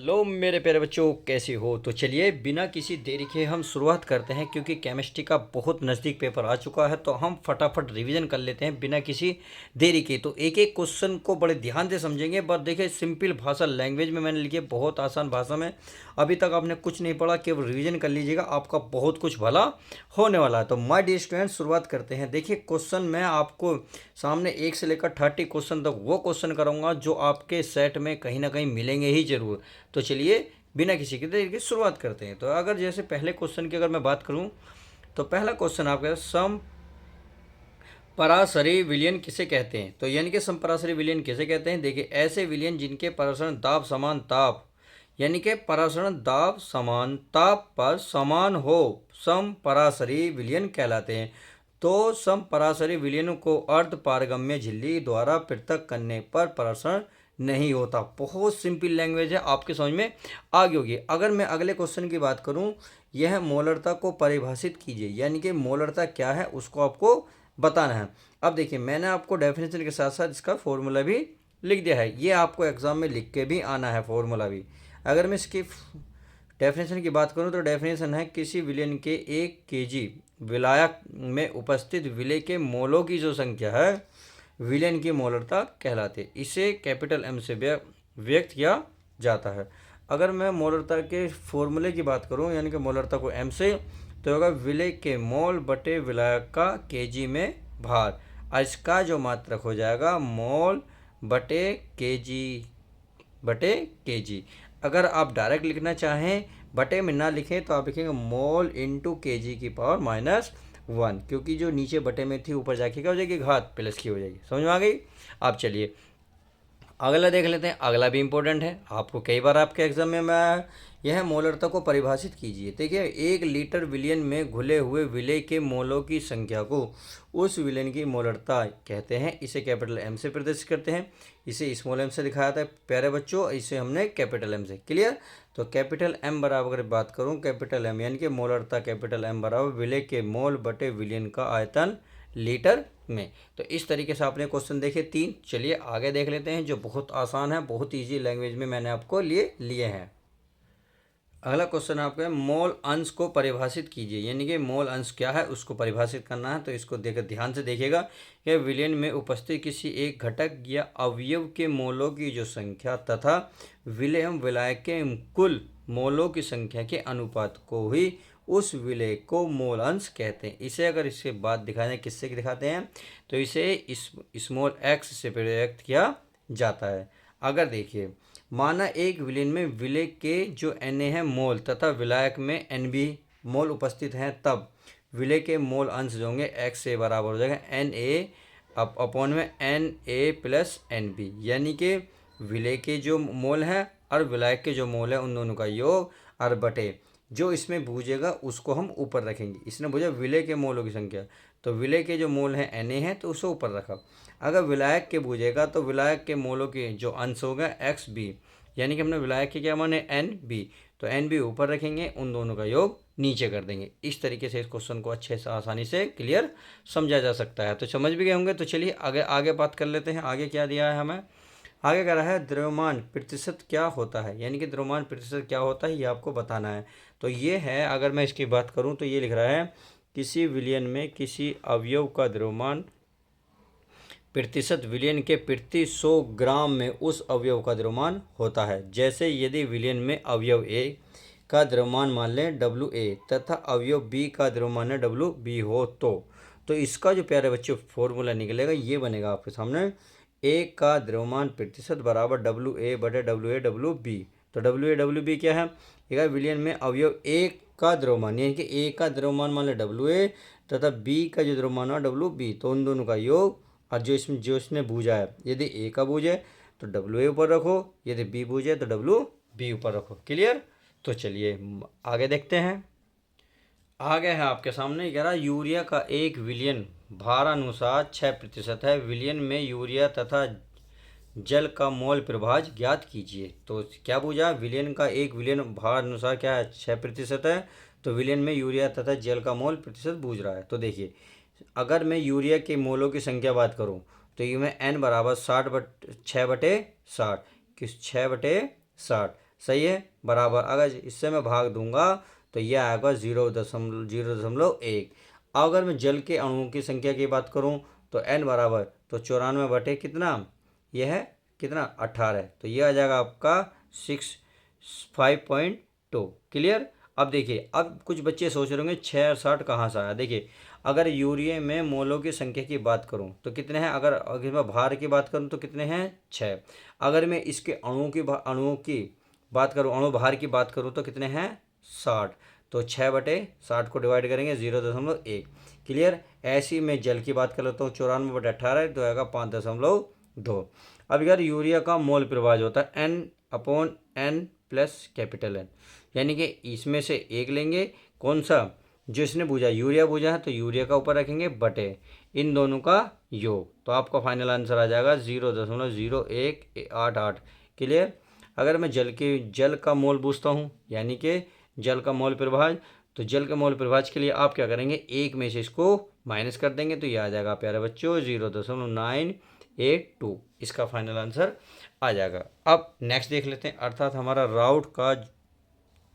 Hello मेरे प्यारे बच्चों, कैसे हो? तो चलिए बिना किसी देरी के हम शुरुआत करते हैं, क्योंकि केमिस्ट्री का बहुत नज़दीक पेपर आ चुका है। तो हम फटाफट रिवीजन कर लेते हैं बिना किसी देरी के। तो एक एक क्वेश्चन को बड़े ध्यान से समझेंगे। बस देखिए, सिंपल भाषा लैंग्वेज में मैंने लिखी है, बहुत आसान भाषा में। अभी तक आपने कुछ नहीं पढ़ा, केवल रिविजन कर लीजिएगा, आपका बहुत कुछ भला होने वाला है। तो माय डियर स्टूडेंट, शुरुआत करते हैं। देखिए, क्वेश्चन मैं आपको सामने 1 से लेकर 30 क्वेश्चन तक वो क्वेश्चन कराऊंगा जो आपके सेट में कहीं ना कहीं मिलेंगे ही जरूर। तो चलिए बिना किसी के देरी की शुरुआत करते हैं। तो अगर जैसे पहले क्वेश्चन की अगर मैं बात करूं, तो पहला क्वेश्चन आपका सम परासरी विलयन किसे कहते हैं? तो यानी कि समपरासरी विलयन किसे कहते हैं? देखिए, ऐसे विलयन जिनके परासरण दाब समान ताप, यानी कि परासरण दाब समान ताप पर समान हो, समपरासरी विलयन कहलाते हैं। तो समपरासरी विलयनों को अर्ध पारगम्य झिल्ली द्वारा पृथक करने पर परासरण नहीं होता। बहुत सिंपल लैंग्वेज है, आपके समझ में आ गई होगी। अगर मैं अगले क्वेश्चन की बात करूं, यह मोलरता को परिभाषित कीजिए, यानी कि मोलरता क्या है उसको आपको बताना है। अब देखिए, मैंने आपको डेफिनेशन के साथ साथ इसका फॉर्मूला भी लिख दिया है, ये आपको एग्जाम में लिख के भी आना है फॉर्मूला भी। अगर मैं इसकी डेफिनेशन की बात करूं, तो डेफिनेशन है किसी विलयन के 1 kg विलायक में उपस्थित विलय के मोलों की जो संख्या है, विलयन की मोलरता कहलाती है। इसे कैपिटल एम से व्यक्त किया जाता है। अगर मैं मोलरता के फॉर्मूले की बात करूं, यानी कि मोलरता को एम से, तो होगा विलय के मोल बटे विलायक का केजी में भार। और इसका जो मात्रक हो जाएगा मोल बटे केजी। अगर आप डायरेक्ट लिखना चाहें, बटे में ना लिखें, तो आप लिखेंगे मोल इंटू केजी की पावर -1, क्योंकि जो नीचे बटे में थी ऊपर जाके क्या हो जाएगी, घात प्लस की हो जाएगी। समझ में आ गई? आप चलिए अगला देख लेते हैं। अगला भी इंपॉर्टेंट है, आपको कई बार आपके एग्जाम में मैं यह मोलरता को परिभाषित कीजिए। देखिए, 1 लीटर विलयन में घुले हुए विलय के मोलों की संख्या को उस विलयन की मोलरता कहते हैं। इसे कैपिटल एम से प्रदर्शित करते हैं। इसे स्मॉल एम से दिखाया था प्यारे बच्चों, इसे हमने कैपिटल एम से। क्लियर? तो कैपिटल एम बराबर अगर बात करूँ, कैपिटल एम यानी कि मोलरता कैपिटल एम बराबर विलय के मोल बटे विलयन का आयतन लीटर में। तो इस तरीके से आपने क्वेश्चन देखे 3। चलिए आगे देख लेते हैं, जो बहुत आसान है, बहुत इजी लैंग्वेज में मैंने आपको लिए हैं। अगला क्वेश्चन आपका है, मोल अंश को परिभाषित कीजिए, यानी कि मोल अंश क्या है उसको परिभाषित करना है। तो इसको देख ध्यान से देखिएगा कि विलयन में उपस्थित किसी एक घटक या अवयव के मोलों की जो संख्या तथा विलय एवं विलायक के कुल मोलों की संख्या के अनुपात को ही उस विलय को मोल अंश कहते हैं। इसे अगर इसके बाद दिखाते हैं, किससे दिखाते हैं, तो इसे स्मॉल एक्स से व्यक्त किया जाता है। अगर देखिए, माना एक विलयन में विलय के जो Na है मोल तथा विलायक में Nb मोल उपस्थित हैं, तब विलय के मोल अंश जो होंगे x से बराबर हो जाएगा Na अपॉन में Na प्लस Nb, यानी कि विलय के जो मोल हैं और विलायक के जो मोल हैं उन दोनों का योग और बटे जो इसमें बूझेगा उसको हम ऊपर रखेंगे। इसने बूझा विलय के मोलों की संख्या, तो विलय के जो मोल हैं Na है तो उसे ऊपर रखा। अगर विलायक के बूझेगा तो विलायक के मोलों के जो अंश होगा XB, यानी कि हमने विलायक के क्या माने NB, तो NB ऊपर रखेंगे, उन दोनों का योग नीचे कर देंगे। इस तरीके से इस क्वेश्चन को अच्छे से आसानी से क्लियर समझा जा सकता है। तो समझ भी गए होंगे। तो चलिए आगे आगे बात कर लेते हैं। आगे क्या दिया है हमें? आगे कह रहा है द्रव्यमान प्रतिशत क्या होता है, यानी कि द्रव्यमान प्रतिशत क्या होता है ये आपको बताना है। तो ये है, अगर मैं इसकी बात करूं तो ये लिख रहा है किसी विलयन में किसी अवयव का द्रव्यमान प्रतिशत विलयन के प्रति 100 ग्राम में उस अवयव का द्रव्यमान होता है। जैसे यदि विलयन में अवयव A का द्रव्यमान मान लें WA तथा अवयव B का द्रव्यमान WB हो, तो इसका जो प्यारे बच्चों फॉर्मूला निकलेगा ये बनेगा आपके सामने, A का द्रव्यमान प्रतिशत बराबर WA बटे WA WB। तो WA WB क्या है? एक विलयन में अवयव A का द्रव्यमान, यानी कि A का द्रव्यमान मान लें WA तथा B का जो द्रव्यमान है WB, तो उन दोनों का योग और जो इसने बूझा है, यदि A का बूझे तो WA ऊपर रखो, यदि B बूझे तो WB ऊपर रखो। क्लियर? तो चलिए आगे देखते हैं। आगे है आपके सामने, कह रहा यूरिया का एक विलयन भारानुसार 6% है। विलयन में यूरिया तथा जल का मोल प्रभाज ज्ञात कीजिए। तो क्या बूझा? विलयन का एक विलयन भार अनुसार क्या है? 6% है। तो विलयन में यूरिया तथा जल का मोल प्रतिशत बूझ रहा है। तो देखिए, अगर मैं यूरिया के मोलों की संख्या बात करूं, तो ये में N बराबर 6/60 किस 6/60, सही है, बराबर। अगर इससे मैं भाग दूंगा तो यह आएगा 0.1। अगर मैं जल के अणुओं की संख्या की बात करूं तो n बराबर तो 94 बटे कितना, यह है कितना 18, तो यह आ जाएगा आपका 5.2। क्लियर। अब देखिए, अब कुछ बच्चे सोच रहे होंगे 6 और 60 कहाँ से आया। देखिए, अगर यूरिया में मोलों की संख्या की बात करूं तो कितने हैं, अगर मैं भार की बात करूं तो कितने हैं 6। अगर मैं इसके अणुओं की बात करूं, अणु भार की बात करूं तो कितने हैं 60, तो 6/60 को डिवाइड करेंगे 0.1। क्लियर। ऐसी मैं जल की बात कर लेता हूँ, 94/18 तो आएगा 5.2। अब यार यूरिया का मोल प्रभाव होता है N/N प्लस कैपिटल N, यानी कि इसमें से एक लेंगे, कौन सा, जो इसने बूझा यूरिया बूझा है तो यूरिया का ऊपर रखेंगे बटे इन दोनों का योग, तो आपका फाइनल आंसर आ जाएगा 0.0188। क्लियर। अगर मैं जल का मोल पूछता हूँ, यानी कि जल का मोल प्रभाव, तो जल के मोल प्रभाव के लिए आप क्या करेंगे, एक में से इसको माइनस कर देंगे तो ये आ जाएगा प्यारे बच्चों 0.982। इसका फाइनल आंसर आ जाएगा। अब नेक्स्ट देख लेते हैं, अर्थात हमारा राउट का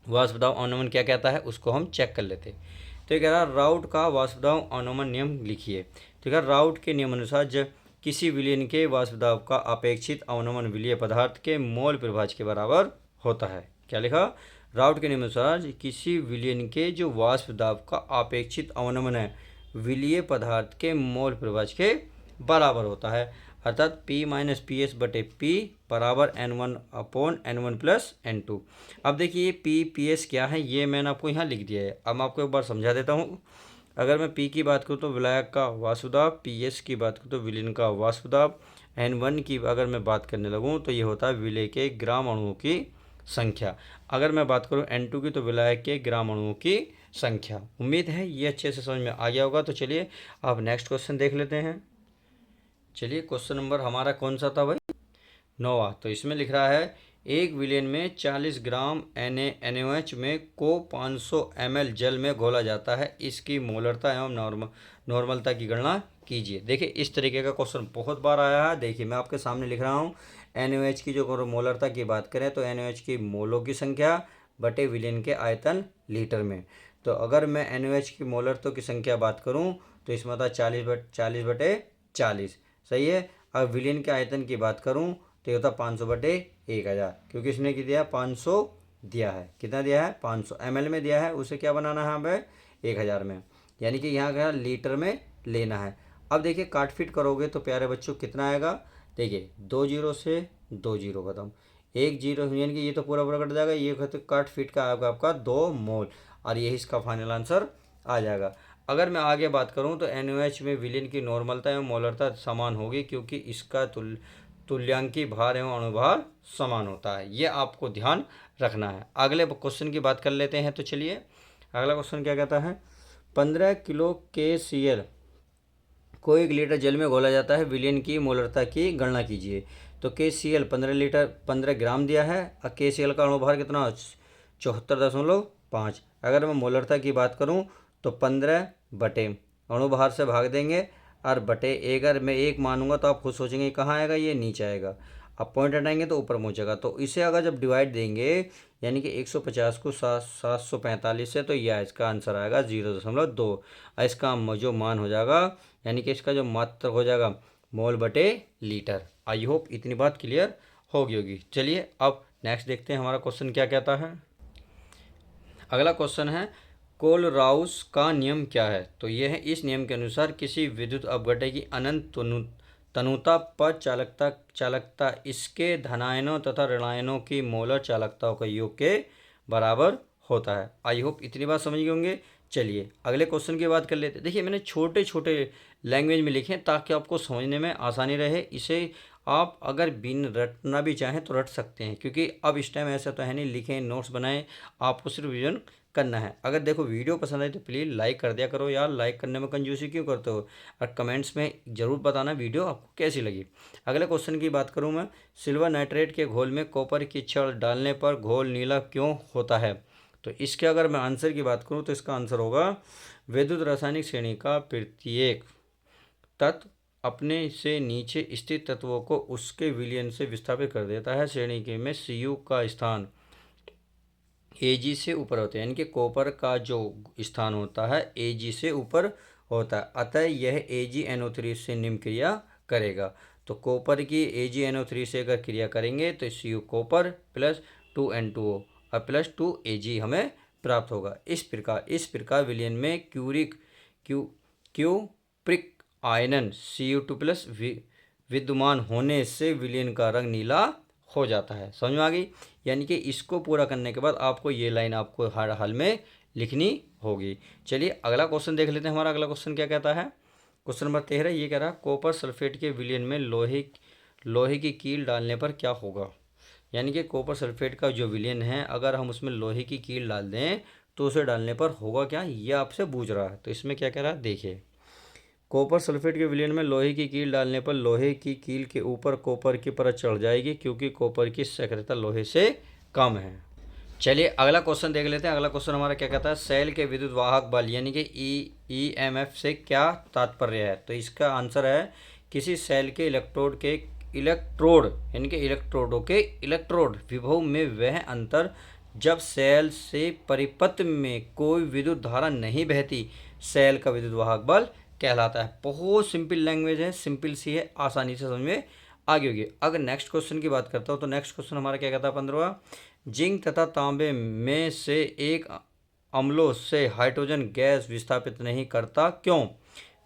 वाष्पदाब अनुमान क्या कहता है उसको हम चेक कर लेते हैं। तो ये कह रहा राउट का वाष्पदाब अनुमान नियम लिखिए। तो कह राउट के नियम अनुसार जब किसी विलयन के वाष्पदाब का अपेक्षित अवनमन विलीय पदार्थ के मोल प्रभाव के बराबर होता है। क्या लिखा, राउट के नियम अनुसार किसी विलयन के जो वाष्पदाब का अपेक्षित अवनमन है विलीय पदार्थ के मोल प्रभाव के बराबर होता है, अर्थात P-PS/P बराबर N1/N1 + N2। अब देखिए P/PS क्या है, ये मैंने आपको यहाँ लिख दिया है। अब मैं आपको एक बार समझा देता हूँ। अगर मैं P की बात करूँ तो विलायक का वाष्पदाब, PS की बात करूँ तो विलयन का वाष्पदाब, N1 की अगर मैं बात करने लगूँ तो ये होता है विलय के ग्राम अणुओं की संख्या। अगर मैं बात करूँ N2 की तो विलायक के ग्राम अणुओं की संख्या। उम्मीद है ये अच्छे से समझ में आ गया होगा। तो चलिए अब नेक्स्ट क्वेश्चन देख लेते हैं। चलिए क्वेश्चन नंबर हमारा कौन सा था भाई, 9वां। तो इसमें लिख रहा है एक विलयन में 40 ग्राम NaOH में को 500 ml जल में घोला जाता है, इसकी मोलरता एवं नॉर्मलता की गणना कीजिए। देखिए इस तरीके का क्वेश्चन बहुत बार आया है। देखिए मैं आपके सामने लिख रहा हूँ NaOH की जो मोलरता की बात करें तो NaOH की मोलों की संख्या बटे विलयन के आयतन लीटर में। तो अगर मैं NaOH की मोलरता की संख्या बात करूँ तो इसमें था 40/40, सही है। अब विलयन के आयतन की बात करूँ तो ये होता 500/1000, क्योंकि इसने क्या दिया 500 दिया है, कितना दिया है 500 ml में दिया है, उसे क्या बनाना है हमें 1000 में, यानी कि यहाँ क्या लीटर में लेना है। अब देखिए काट फिट करोगे तो प्यारे बच्चों कितना आएगा, देखिए 2 जीरो से 2 जीरो खत्म, 1 जीरो, यानी कि ये तो पूरा पूरा कट जाएगा, ये काट फिट का आएगा आपका 2 मोल, और यही इसका फाइनल आंसर आ जाएगा। अगर मैं आगे बात करूं तो NaOH में विलयन की नॉर्मलता एवं मोलरता समान होगी, क्योंकि इसका तुल्यांकी भार एवं अणुभार समान होता है। ये आपको ध्यान रखना है। अगले क्वेश्चन की बात कर लेते हैं। तो चलिए अगला क्वेश्चन क्या कहता है, 15 किलो KCl को 1 लीटर जल में घोला जाता है, विलयन की मोलरता की गणना कीजिए। तो KCl 15 ग्राम दिया है, और KCl का अणुभार कितना 74.5। अगर मैं मोलरता की बात करूं तो 15 बटे अणुभार से भाग देंगे और बटे अगर मैं 1 मानूंगा तो आप खुद सोचेंगे कहाँ आएगा, ये नीचे आएगा। अब पॉइंट हटाएंगे तो ऊपर पहुँचेगा। तो इसे अगर जब डिवाइड देंगे यानी कि 150 को 745 से, तो यह इसका आंसर आएगा 0.2। और इसका जो मान हो जाएगा यानी कि इसका जो मात्रा हो जाएगा मोल बटे लीटर। आई होप इतनी बात क्लियर होगी। चलिए अब नेक्स्ट देखते हैं हमारा क्वेश्चन क्या कहता है। अगला क्वेश्चन है कोलराउस का नियम क्या है। तो यह है, इस नियम के अनुसार किसी विद्युत अपघटक की अनंत तनुता पर चालकता इसके धनायनों तथा ऋणायनों की मोलर चालकताओं का योग के बराबर होता है। आई होप इतनी बात समझ गए होंगे। चलिए अगले क्वेश्चन की बात कर लेते हैं। देखिए मैंने छोटे छोटे लैंग्वेज में लिखे ताकि आपको समझने में आसानी रहे। इसे आप अगर बिन रटना भी चाहें तो रट सकते हैं, क्योंकि अब इस टाइम ऐसा तो है नहीं लिखें नोट्स बनाएं, आपको सिर्फ रिवीजन करना है। अगर देखो वीडियो पसंद आई तो प्लीज़ लाइक कर दिया करो यार, लाइक करने में कंजूसी क्यों करते हो, और कमेंट्स में ज़रूर बताना वीडियो आपको कैसी लगी। अगले क्वेश्चन की बात करूँ मैं, सिल्वर नाइट्रेट के घोल में कॉपर की छड़ डालने पर घोल नीला क्यों होता है। तो इसके अगर मैं आंसर की बात करूँ तो इसका आंसर होगा विद्युत रासायनिक श्रेणी का प्रत्येक तत्व अपने से नीचे स्थित तत्वों को उसके विलयन से विस्थापित कर देता है। श्रेणी के में Cu का स्थान Ag से ऊपर होते हैं, यानी कि कॉपर का जो स्थान होता है Ag से ऊपर होता है, अतः यह AgNO3 से निम्न क्रिया करेगा। तो कॉपर की AgNO3 से अगर क्रिया करेंगे तो Cu कॉपर प्लस 2N2O और प्लस 2Ag हमें प्राप्त होगा। इस प्रकार विलयन में क्यूप्रिक आयनन Cu2 प्लस विद्यमान होने से विलयन का रंग नीला हो जाता है। समझ में आ गई? यानी कि इसको पूरा करने के बाद आपको ये लाइन आपको हर हाल में लिखनी होगी। चलिए अगला क्वेश्चन देख लेते हैं। हमारा अगला क्वेश्चन क्या कहता है? क्वेश्चन नंबर 13 ये कह रहा है कॉपर सल्फेट के विलयन में लोहे की कील डालने पर क्या होगा। यानी कि कॉपर सल्फेट का जो विलयन है, अगर हम उसमें लोहे की कील डाल दें तो उसे डालने पर होगा क्या, ये आपसे पूछ रहा है। तो इसमें क्या कह रहा है देखिए, कॉपर सल्फेट के विलयन में लोहे की कील डालने पर लोहे की कील के ऊपर कॉपर की परत चढ़ जाएगी, क्योंकि कॉपर की सक्रियता लोहे से कम है। चलिए अगला क्वेश्चन देख लेते हैं। अगला क्वेश्चन हमारा क्या कहता है, सेल के विद्युत वाहक बल यानी कि EMF से क्या तात्पर्य है। तो इसका आंसर है किसी सेल के इलेक्ट्रोड यानी कि इलेक्ट्रोडों के इलेक्ट्रोड विभव में वह अंतर जब सेल से परिपथ में कोई विद्युत धारा नहीं बहती, सेल का विद्युत वाहक बल कहलाता है। बहुत सिंपल लैंग्वेज है, सिंपल सी है, आसानी से समझ में आगे होगी। अगर नेक्स्ट क्वेश्चन की बात करता हूँ तो नेक्स्ट क्वेश्चन हमारा क्या कहता है 15वां, जिंक तथा तांबे में से एक अम्लों से हाइड्रोजन गैस विस्थापित नहीं करता, क्यों।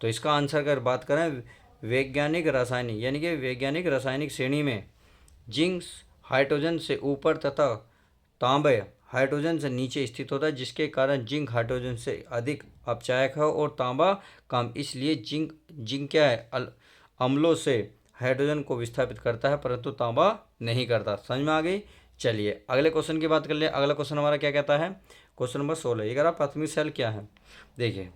तो इसका आंसर अगर बात करें वैज्ञानिक रासायनिक यानी कि वैज्ञानिक रासायनिक श्रेणी में जिंक हाइड्रोजन से ऊपर तथा तांबे हाइड्रोजन से नीचे स्थित होता है, जिसके कारण जिंक हाइड्रोजन से अधिक अपचायक है और तांबा कम। इसलिए जिंक क्या है, अम्लों से हाइड्रोजन को विस्थापित करता है परंतु तांबा नहीं करता। समझ में आ गई? चलिए अगले क्वेश्चन की बात कर ले। अगला क्वेश्चन हमारा क्या कहता है, क्वेश्चन नंबर 16 ये कह रहा प्राथमिक सेल क्या है। देखिए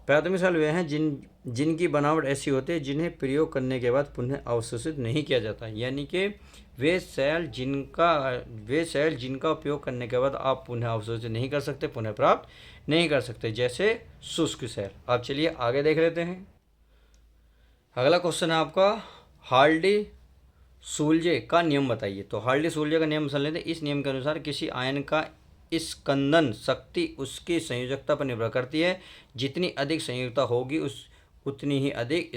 प्राथमिक सेल वे हैं जिनकी बनावट ऐसी होती है जिन्हें प्रयोग करने के बाद पुनः अवशोषित नहीं किया जाता। यानी कि वे सेल जिनका उपयोग करने के बाद आप पुनः अवशोषित नहीं कर सकते, पुनः प्राप्त नहीं कर सकते, जैसे शुष्क सेल। अब चलिए आगे देख लेते हैं। अगला क्वेश्चन है आपका हार्डी सूल्जे का नियम बताइए। तो हार्डी सूल्जे का नियम समझ लेते हैं। इस नियम के अनुसार किसी आयन का स्कंदन शक्ति उसकी संयोजकता पर निर्भर करती है। जितनी अधिक संयोजकता होगी उतनी ही अधिक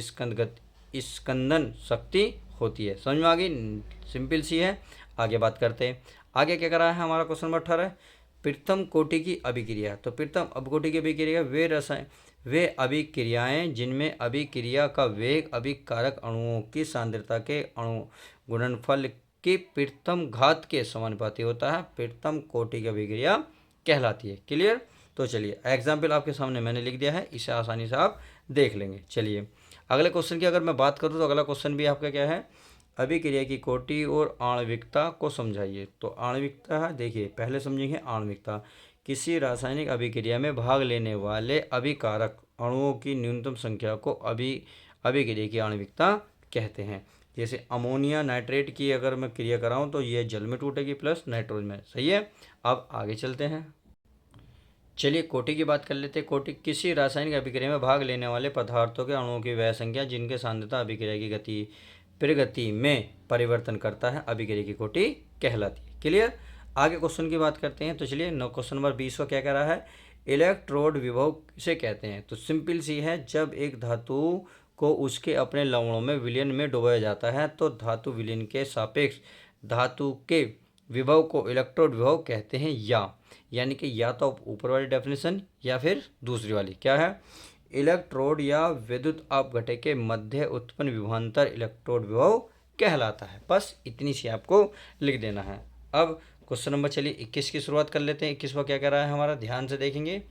स्कंदन शक्ति होती है। समझ में आ गई? सिंपल सी है। आगे बात करते हैं। आगे क्या कर रहा है हमारा क्वेश्चन नंबर 18, प्रथम कोटि की अभिक्रिया। तो प्रथम अभिकोटि की अभिक्रिया वे अभिक्रियाएं जिनमें अभिक्रिया का वेग अभिकारक अणुओं की सांद्रता के अणु गुणनफल की प्रथम घात के समानुपाती होता है, प्रथम कोटि की अभिक्रिया कहलाती है। क्लियर? तो चलिए एग्जाम्पल आपके सामने मैंने लिख दिया है, इसे आसानी से आप देख लेंगे। चलिए अगले क्वेश्चन की अगर मैं बात करूँ तो अगला क्वेश्चन भी आपका क्या है, अभिक्रिया की कोटि और आणविकता को समझाइए। तो आणविकता देखिए पहले समझेंगे आणविकता, किसी रासायनिक अभिक्रिया में भाग लेने वाले अभिकारक अणुओं की न्यूनतम संख्या को अभिक्रिया की आणविकता कहते हैं। जैसे अमोनिया नाइट्रेट की अगर मैं क्रिया कराऊं तो यह जल में टूटेगी प्लस नाइट्रोजन में। सही है। अब आगे चलते हैं। चलिए कोटि की बात कर लेते हैं। कोटि किसी रासायनिक अभिक्रिया में भाग लेने वाले पदार्थों के अणुओं की वह संख्या जिनके सांद्रता अभिक्रिया की प्रगति में परिवर्तन करता है, अभिक्रिया की कोटि कहलाती है। क्लियर? आगे क्वेश्चन की बात करते हैं। तो चलिए क्वेश्चन नंबर 20 क्या कह रहा है, इलेक्ट्रोड विभव किसे कहते हैं। तो सिंपल सी है, जब एक धातु को उसके अपने लवणों में विलयन में डुबाया जाता है तो धातु विलयन के सापेक्ष धातु के विभव को इलेक्ट्रोड विभव कहते हैं। यानी कि या तो ऊपर वाली डेफिनेशन या फिर दूसरी वाली क्या है, इलेक्ट्रोड या विद्युत अपघटक के मध्य उत्पन्न विभवांतर इलेक्ट्रोड विभव कहलाता है। बस इतनी सी आपको लिख देना है। अब क्वेश्चन नंबर चलिए 21 की शुरुआत कर लेते हैं। 21वां क्या कह रहा है हमारा, ध्यान से देखेंगे।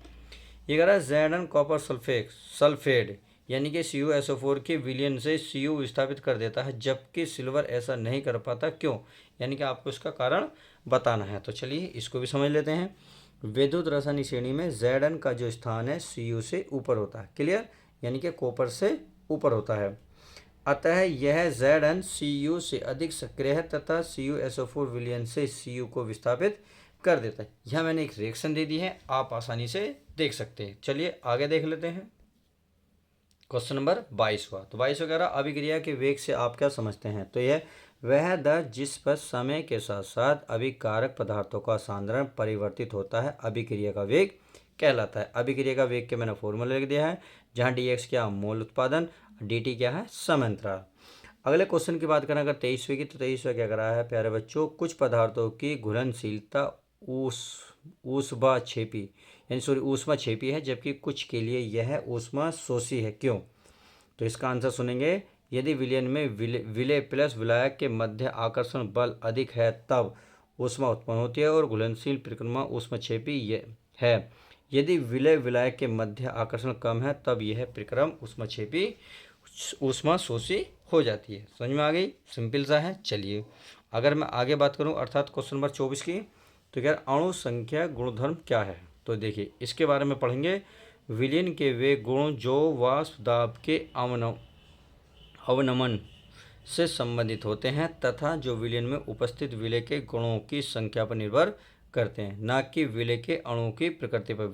ये कह रहा है ज़ेडन कॉपर सल्फेट यानी कि CuSO4 के विलयन से Cu विस्थापित कर देता है, जबकि सिल्वर ऐसा नहीं कर पाता, क्यों। यानी कि आपको इसका कारण बताना है। तो चलिए इसको भी समझ लेते हैं। विद्युत रासायनिक श्रेणी में Zn का जो स्थान है Cu से ऊपर होता है। क्लियर? यानी कि कॉपर से ऊपर होता है, अतः यह Zn Cu से अधिक सक्रिय है तथा CuSO4 विलयन से Cu को विस्थापित कर देता है। यह मैंने एक रिएक्शन दे दी है, आप आसानी से देख सकते हैं। चलिए आगे देख लेते हैं। क्वेश्चन नंबर 22 तो 22 वगैरह अभिक्रिया के वेग से आप क्या समझते हैं। तो यह वह दर जिस पर समय के साथ साथ अभिकारक पदार्थों का सांद्रण परिवर्तित होता है अभिक्रिया का वेग कहलाता है। अभिक्रिया का वेग के मैंने फॉर्मूला लिख दिया है, जहाँ dx क्या मोल उत्पादन, dt क्या है समय अंतराल। अगले क्वेश्चन की बात करें अगर 23वें की, तो 23वां क्या कर रहा है प्यारे बच्चों, कुछ पदार्थों की घुलनशीलता ऊष्मा छेपी है जबकि कुछ के लिए यह ऊष्मा शोषी है, क्यों? तो इसका आंसर सुनेंगे, यदि विलयन में विलय प्लस विलायक के मध्य आकर्षण बल अधिक है तब ऊष्मा उत्पन्न होती है और घुलनशील प्रक्रिया ऊष्माक्षेपी है। यदि विलय विलायक के मध्य आकर्षण कम है तब यह प्रक्रम ऊष्माक्षेपी ऊष्मा शोषी हो जाती है। समझ में आ गई? सिंपल सा है। चलिए अगर मैं आगे बात करूं अर्थात क्वेश्चन नंबर 24 की, तो क्या अणु संख्या गुणधर्म क्या है? तो देखिए इसके बारे में पढ़ेंगे। विलयन के वे गुण जो वाष्प दाब के अवनमन से संबंधित होते हैं तथा जो विलयन में उपस्थित विलय के गुणों की संख्या पर निर्भर करते हैं, न कि विलय के अणु की प्रकृति पर।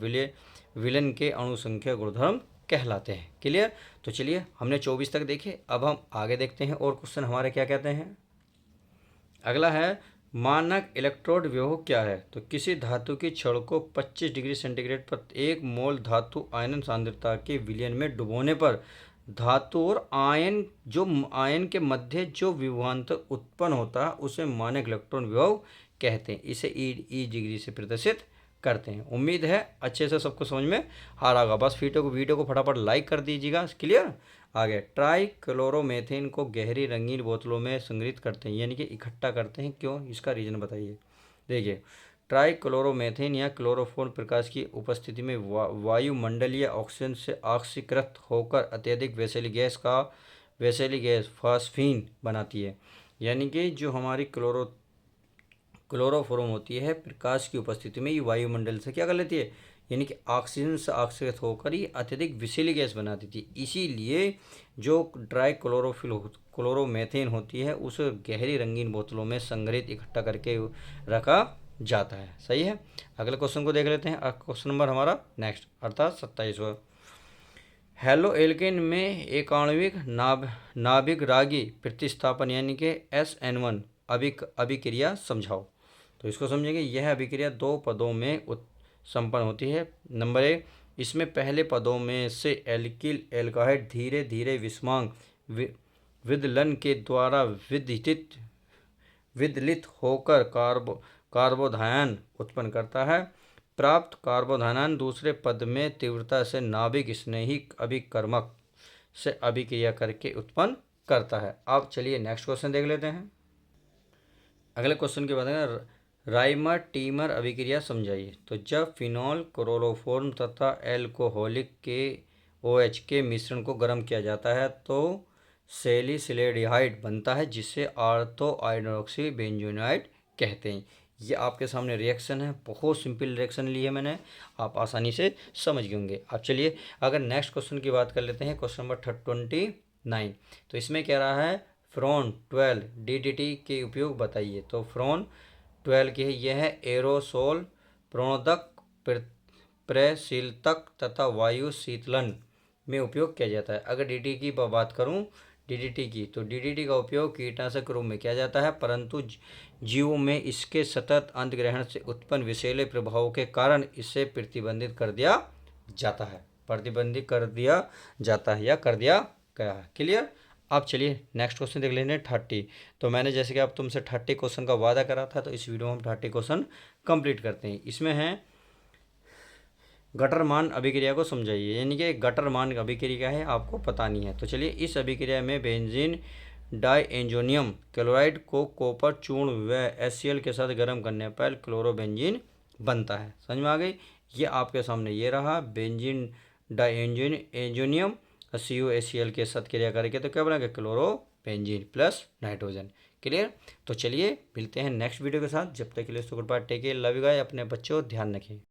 विलयन के अणु संख्या गुणधर्म कहलाते हैं। क्लियर? तो चलिए हमने 24 तक देखे, अब हम आगे देखते हैं और क्वेश्चन हमारे क्या कहते हैं। अगला है मानक इलेक्ट्रोड व्यूह क्या है? तो किसी धातु की छड़ को 25 डिग्री सेंटीग्रेड पर 1 मोल धातु आयन सांद्रता के विलयन में डुबोने पर धातु और आयन के मध्य जो विभवांतर उत्पन्न होता है उसे मानक इलेक्ट्रॉन विभव कहते हैं। इसे ई डिग्री से प्रदर्शित करते हैं। उम्मीद है अच्छे से सबको समझ में आ रहा होगा। बस वीडियो को फटाफट लाइक कर दीजिएगा। क्लियर? आगे ट्राइक्लोरोमेथेन को गहरी रंगीन बोतलों में संग्रहित करते हैं, यानी कि इकट्ठा करते हैं, क्यों? इसका रीजन बताइए। देखिए ट्राइक्लोरोमेथेन या क्लोरोफोर्म प्रकाश की उपस्थिति में वायुमंडलीय ऑक्सीजन से ऑक्सीकृत होकर अत्यधिक वैसेली गैस फास्फीन बनाती है। यानी कि जो हमारी क्लोरोफॉर्म होती है प्रकाश की उपस्थिति में ये वायुमंडल से क्या कर लेती है, यानी कि ऑक्सीजन से ऑक्सीकृत होकर ही अत्यधिक विषैली गैस बना देती है। इसीलिए जो क्लोरोमेथेन होती है उसे गहरी रंगीन बोतलों में संग्रहित इकट्ठा करके रखा जाता है। सही है। अगले क्वेश्चन को देख लेते हैं। क्वेश्चन नंबर हमारा नेक्स्ट अर्थात 27वां। हेलो एल्केन में एक आणविक नाभिक रागी प्रतिस्थापन यानी कि SN1 अभिक्रिया समझाओ। तो इसको समझेंगे। यह अभिक्रिया 2 पदों में संपन्न होती है। नंबर 1, इसमें पहले पदों में से एल्किल एल्काहाइड धीरे धीरे विषमांग विदलन के द्वारा विदलित होकर कार्बोधायन उत्पन्न करता है। प्राप्त कार्बोधायन दूसरे पद में तीव्रता से नाभिक स्नेही अभिकर्मक से अभिक्रिया करके उत्पन्न करता है। अब चलिए नेक्स्ट क्वेश्चन देख लेते हैं। अगले क्वेश्चन के बाद राइमर टीमर अभिक्रिया समझाइए। तो जब फिनॉल क्लोरोफॉर्म तथा एल्कोहलिक के OH के मिश्रण को गर्म किया जाता है तो सैलिसिलेडिहाइड बनता है, जिसे ऑर्थो हाइड्रोक्सी बेंजोनाइड कहते हैं। ये आपके सामने रिएक्शन है, बहुत सिंपल रिएक्शन ली है मैंने, आप आसानी से समझ गए होंगे। अब चलिए अगर नेक्स्ट क्वेश्चन की बात कर लेते हैं, क्वेश्चन नंबर 29। तो इसमें कह रहा है फ्रॉन 12 DDT के उपयोग बताइए। तो फ्रॉन 12 की है यह एरोसोल प्रणोदक प्रशीतलक तथा वायु शीतलन में उपयोग किया जाता है। अगर DDT की बात करूं तो DDT का उपयोग कीटनाशक रूप में किया जाता है, परंतु जीवों में इसके सतत अंतग्रहण से उत्पन्न विषैले प्रभावों के कारण इसे प्रतिबंधित कर दिया जाता है या कर दिया गया है। क्लियर? अब चलिए नेक्स्ट क्वेश्चन देख लेंगे 30। तो मैंने जैसे कि अब तुमसे 30 क्वेश्चन का वादा करा था, तो इस वीडियो में हम 30 क्वेश्चन कंप्लीट करते हैं। इसमें है गटरमान अभिक्रिया को समझाइए, यानी कि गटरमान अभिक्रिया है आपको पता नहीं है। तो चलिए इस अभिक्रिया में बेंजीन डाइएन्जोनियम क्लोराइड को कॉपर चूर्ण व HCl के साथ गर्म करने पर क्लोरोबेंजीन बनता है। समझ में आ गई? ये आपके सामने ये रहा बेंजीन डाइएन्जोनियम CuHCl के साथ क्रिया करके तो क्या बनेगा, क्लोरोबेंजीन प्लस नाइट्रोजन। क्लियर? तो चलिए मिलते हैं नेक्स्ट वीडियो के साथ। जब तक के लिए good bye, take care, love you guys, अपने बच्चों ध्यान रखें।